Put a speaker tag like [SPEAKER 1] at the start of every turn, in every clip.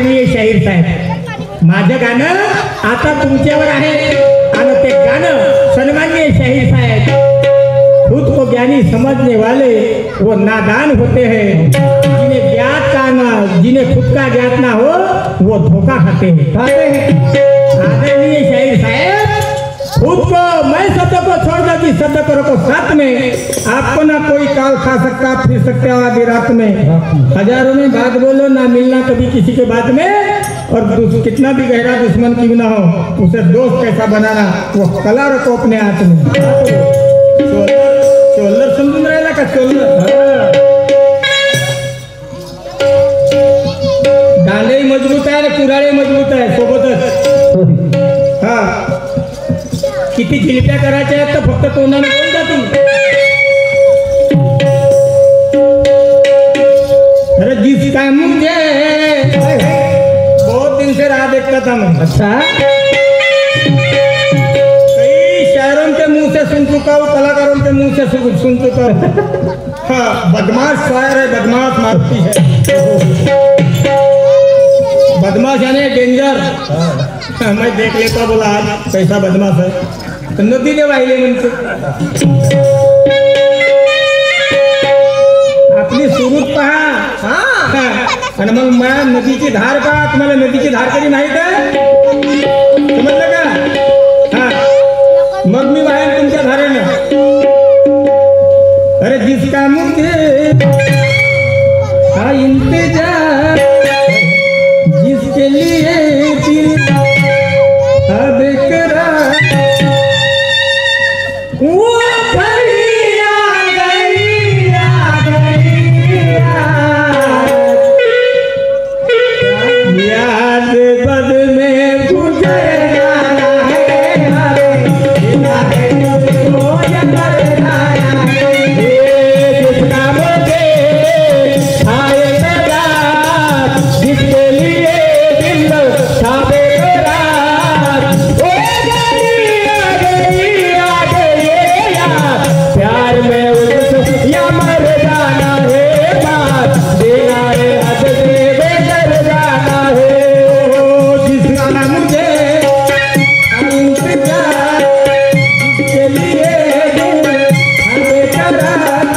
[SPEAKER 1] शाहीर साहेब, माझं गाणं आता तुमच्यावर आहे आणि ते गाणं सन्माननीय शाहीर साहेब, खुद को ज्ञानी समझने वाले वो नादान होते हैं, जिन्हें ज्ञात का ना, जिन्हें खुद का ज्ञात ना हो वो धोखा खाते हैं। आदरणीय शाहीर साहेब, खुद को मैं सत्य को छोड़ दूंगी, सत्य करो को साथ में, आपको ना कोई काल खा सकता, फिर सकते हो आधी रात में, हजारों में बात बोलो ना मिलना कभी किसी के बाद में, और कितना भी गहरा दुश्मन क्यों ना हो उसे दोस्त कैसा बनाना वो कला रखो अपने हाथ में। शोल्डर समजून राहिला का? शोल्डर दांडे मजबूत आहे ना कुराळे मजबूत आहे सोबतच। हा, किती जिलप्या करायच्या आहेत तर फक्त तोंडाने बोल जा तू। अरे जिसका मुझे बहुत दिन से राह देखता था मैं। अच्छा, कई शायरों के मुंह से सुन चुका हूँ, कलाकारों के मुंह से सुन चुका हूँ। हाँ, बदमाश शायर है, बदमाश मारती है, बदमाश यानी डेंजर। मैं देख लेता, बोला आज कैसा बदमाश है, तो नदी दे वाहिले म्हणते। आपली सुरूच पहा आणि मग मला नदीची धार पहा। तुम्हाला नदीची धार कधी माहित आहे? समजलं का? हा, मग मी वाहेन तुमच्या धारेनं। अरे जिसका मुझे हा इंतजार, जिसके लिए दिल बेकरार, वो घड़ी आ गई, आ गई याद बद में गुजर जाना है, जिसका मुझे आए सदा, जिसके लिए दिल था बेकरार, वो घड़ी आ गई, आ गई यार, प्यार में उलझ या मर जाना है, बात देना है, हद से बेकर जाना है। जिसका मुझे इंतजार, जिसके लिए दिल बेकरार,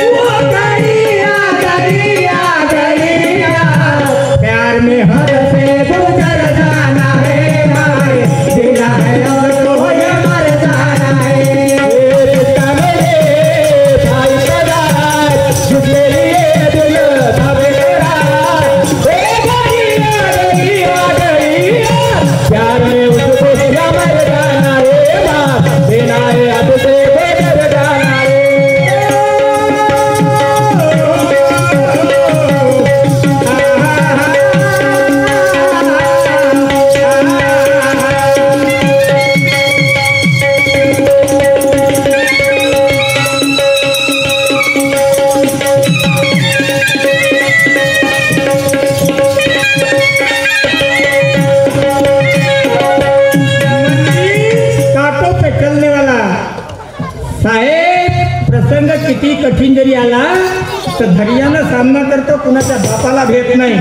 [SPEAKER 1] वो घड़ी आ गई, आ गई यार, प्यार में हद से गुजर जाना है, मारे देना है और तो ये मर जाना है। जिसका मुझे भाई करार, जिसके लिए दिल था बेकरार, वो घड़ी आ गई यार, प्यार में उसको या मर जाना है, बात देना है, हद से बेकर जाना है। कांटों पे चलने वाला साहेब, प्रसंग किती कठीण जरी आला तर धैर्यानं सामना करतो, कुणाच्या बापाला भेट नाही।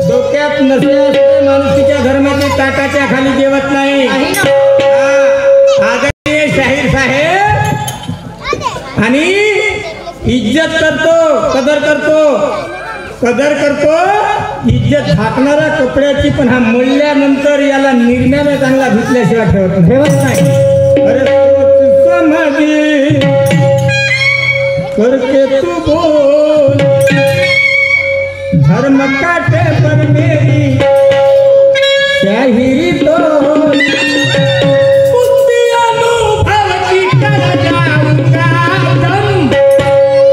[SPEAKER 1] डोक्यात नसले असते माणुसकीच्या धर्माचे ताटाच्या खाली जेवत नाही। आदरणीय शाहीर साहेब, आणि इज्जत करतो, कदर करतो, इज्जत झाकणारा कपड्याची, पण हा मोडल्यानंतर याला निर्म्याने चांगला धुतल्याशिवाय ठेवत नाही। अरे समझी करके तू बोल, धर्म काटे पर मेरी शाहिरी तो अनुभव की कर जाऊंगा दम,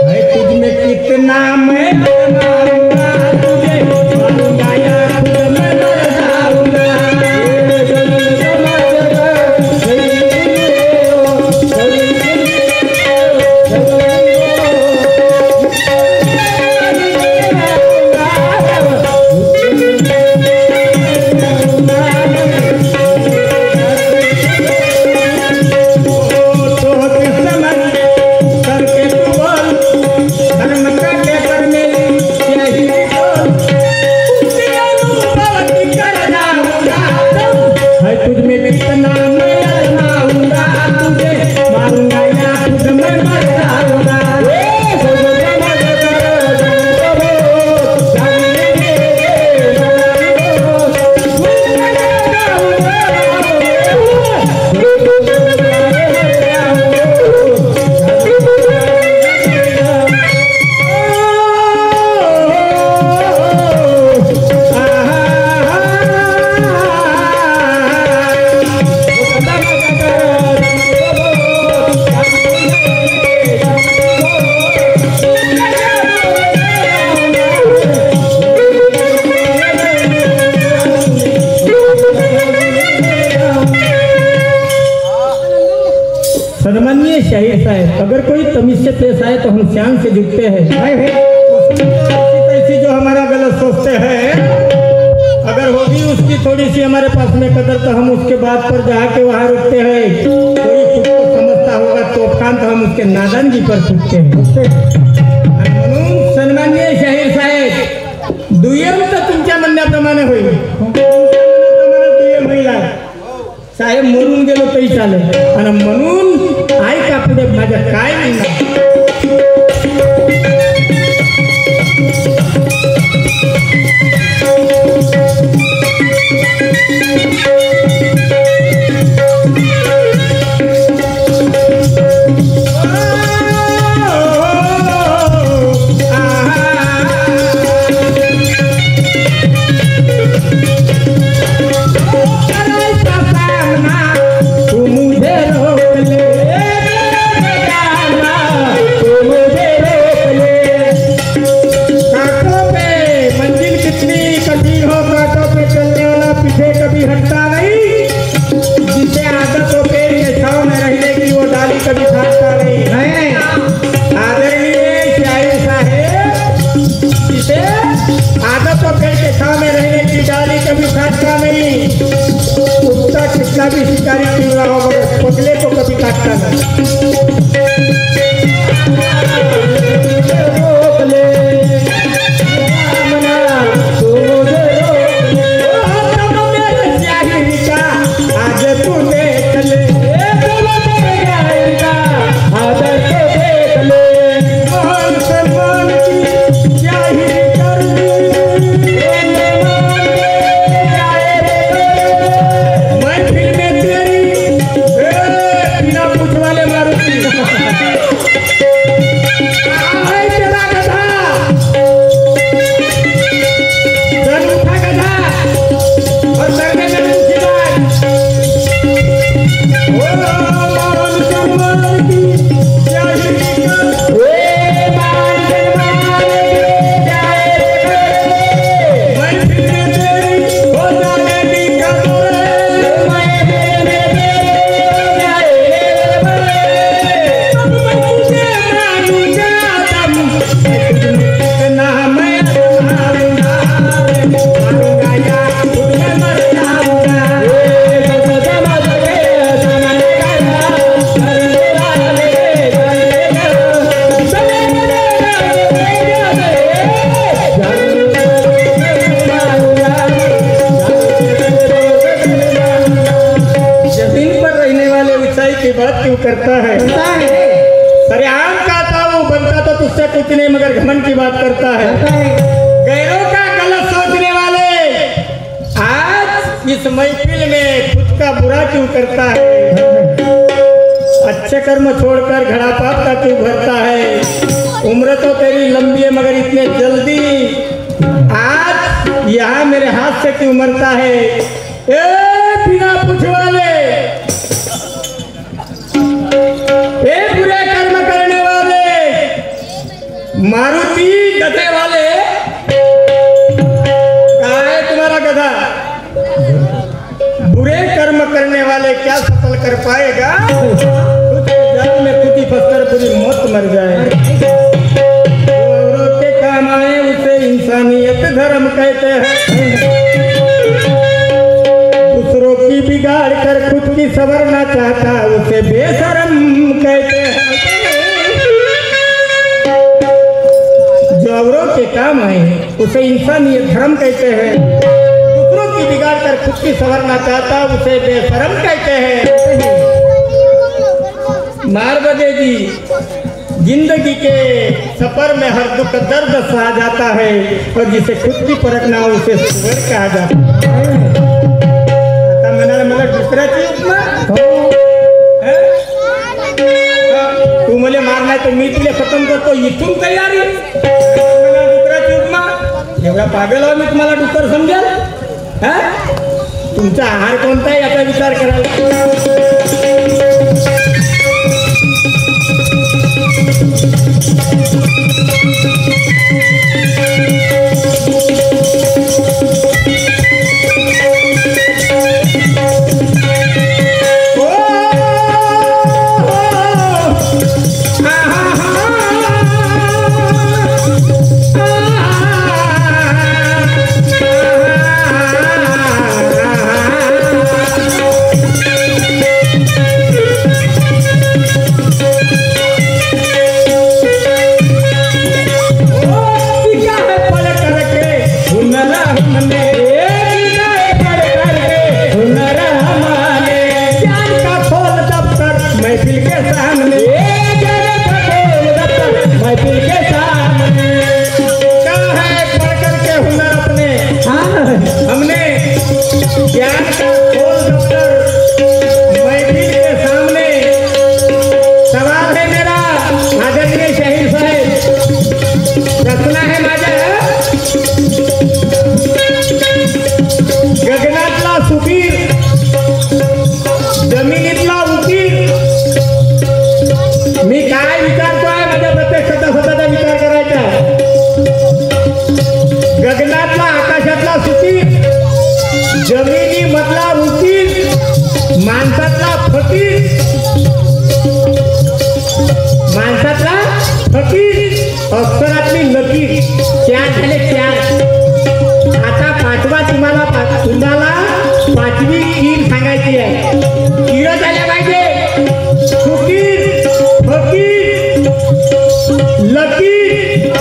[SPEAKER 1] है तुझ में कितना मैं मारूंगा, तुझे मारूंगा या खुद मैं मर जाऊंगा। शाहिर साहब, अगर कोई तमीज से पेश आए तो हम शान से झुकते हैं। ऐसी जो हमारा गलत सोचते हैं, अगर होगी उसकी थोड़ी सी हमारे पास में कदर तो हम उसके बाद पर जाके वहाँ रुकते हैं। कोई खुद को समझता होगा तोफखान तो हम उसके नादानगी पर छुटते हैं। म्हणून सन्माननीय शाहीर साहेब, दुय्यम तर तुमच्या म्हणण्याप्रमाणे होईल, दुय्यम होईल साहेब, मरून गेलो तरी चालेल। आणि म्हणून ऐका पुढे माझ्या काय म्हणणं। भी शिकारी क्यों रहा हो मगर पगले को कभी काटता नहीं। करता है सरेआम कहता वो बनता तो तुझसे कुछ नहीं मगर घमंड की बात करता है। गैरों का गलत सोचने वाले आज इस महफिल में खुद का बुरा क्यों करता है। अच्छे कर्म छोड़कर घड़ा पाप का क्यों भरता है। उम्र तो तेरी लंबी है मगर इतने जल्दी आज यहाँ मेरे हाथ से क्यों मरता है। ए बिना पूछ वाले, बुरे कर्म करने वाले, मारुति गधे वाले, कहाँ है तुम्हारा गधा। बुरे कर्म करने वाले क्या सफल कर पाएगा। जाल में खुद ही फंसकर पूरी मौत मर जाए। औरों के काम आए उसे इंसानियत धर्म कहते हैं। दूसरों की बिगाड़ कर खुद की संवरना चाहता उसे बेशरम कहते हैं। जो औरों के काम आए उसे इंसानियत धर्म कहते हैं। दूसरों की बिगाड़ कर खुद की संवरना चाहता उसे बेशरम कहते हैं। मारबदे जी, जिंदगी के सफर में हर दुख दर्द सहा जाता है और जिसे खुद की परख ना हो उसे सुअर कहा जाता है। दूसरा चीज तू मुझे मारना है तो मी तुला खतम करतो इथून तयारी। दुसऱ्या चीज एवढा पागल हो मी तुम्हाला डुक्कर समजेल। तुमचा आहार कोणता आहे याचा विचार करायला। सामने हुनर हमारे ज्ञान का खोल दफ्तर महफिल के सामने महफिल के सामने क्या है पढ़ करके हुनर अपने हमने ज्ञान का खोल दफ्तर महफिल के सामने सवाल है मेरा आदरणीय शहीद साहेब रचना है माझ्या गगनातला सुखीर जमिनीतला उकीर मी काय विचारतोय माझ्या प्रत्येक स्वतःचा विचार करायचा गगनातला आकाशातला सुखीर जमिनी मधला उकीर माणसातला फकीर अक्षरातली लकीर चार झाले चार आता पाचवा तुम्हाला पाचवी कीर सांगायची आहे कीर झाल्या पाहिजे सुकीर फकीर लकीर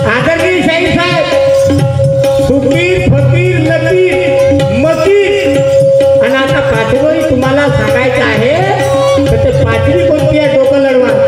[SPEAKER 1] आदरणीय शाहीर साहेब सुकीर फकीर लकीर मकीर आणि आता पाचवंही तुम्हाला सांगायचं आहे तर ते पाचवी कोणती आहे डोकं लढवा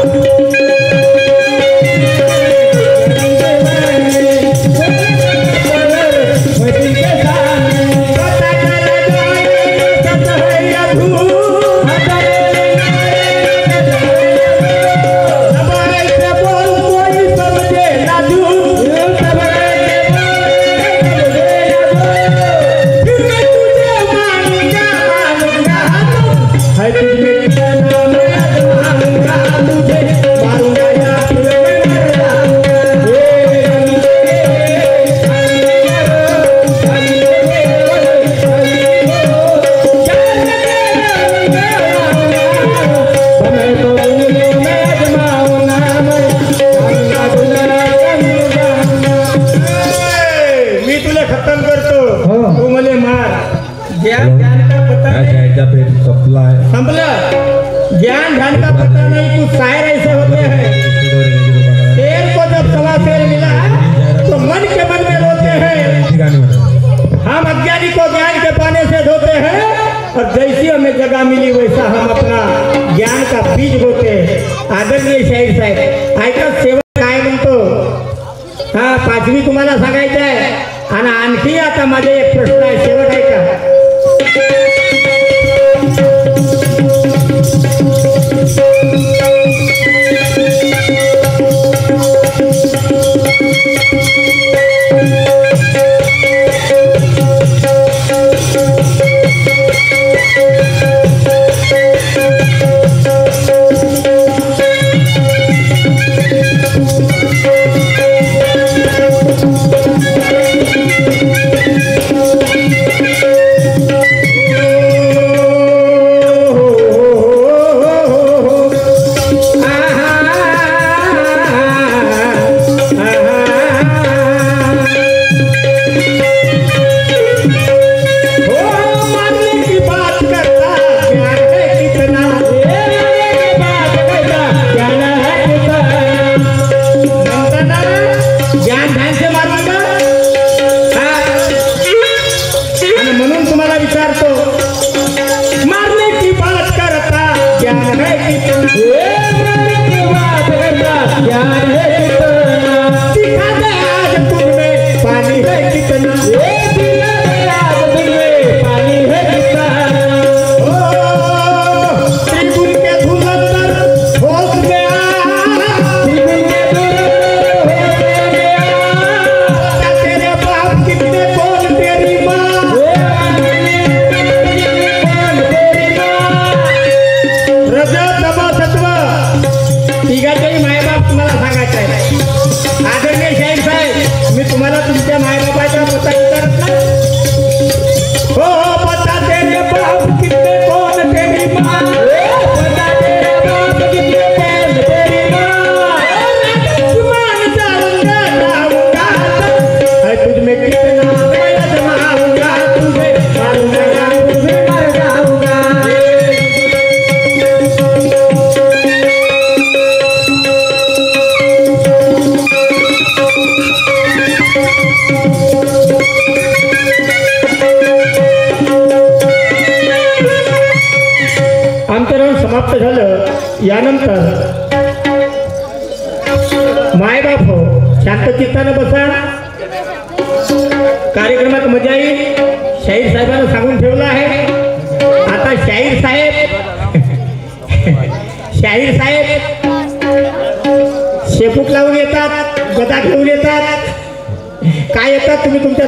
[SPEAKER 1] ज्ञान ध्यान का पता नहीं कुछ शायर ऐसे होते हैं शेर को जब सवा शेर मिला तो मन के मन में रोते हैं हम अज्ञानी को ज्ञान के पानी से धोते हैं और जैसी हमें जगह मिली वैसा हम अपना ज्ञान का बीज बोते हैं आदरणीय शाहीर साहेब ऐका सेवा काय म्हणतो हा पाचवी तुम्हाला सांगायचं आहे आणि आणखी आता माझे एक प्रश्न आहे शेवट ऐका आदरणीय शाहीर साहेब मी तुम्हाला तुमच्या मायबापाच्या यानंतर मायबाप हो शांत चित्तानं बसा. कार्यक्रमात मजा येईल. शाहीर साहेबांना सांगून ठेवलं आहे. आता शाहीर साहेब शेपूट लावून येतात, गदा घेऊन येतात. काय येतात तुम्ही तुमच्या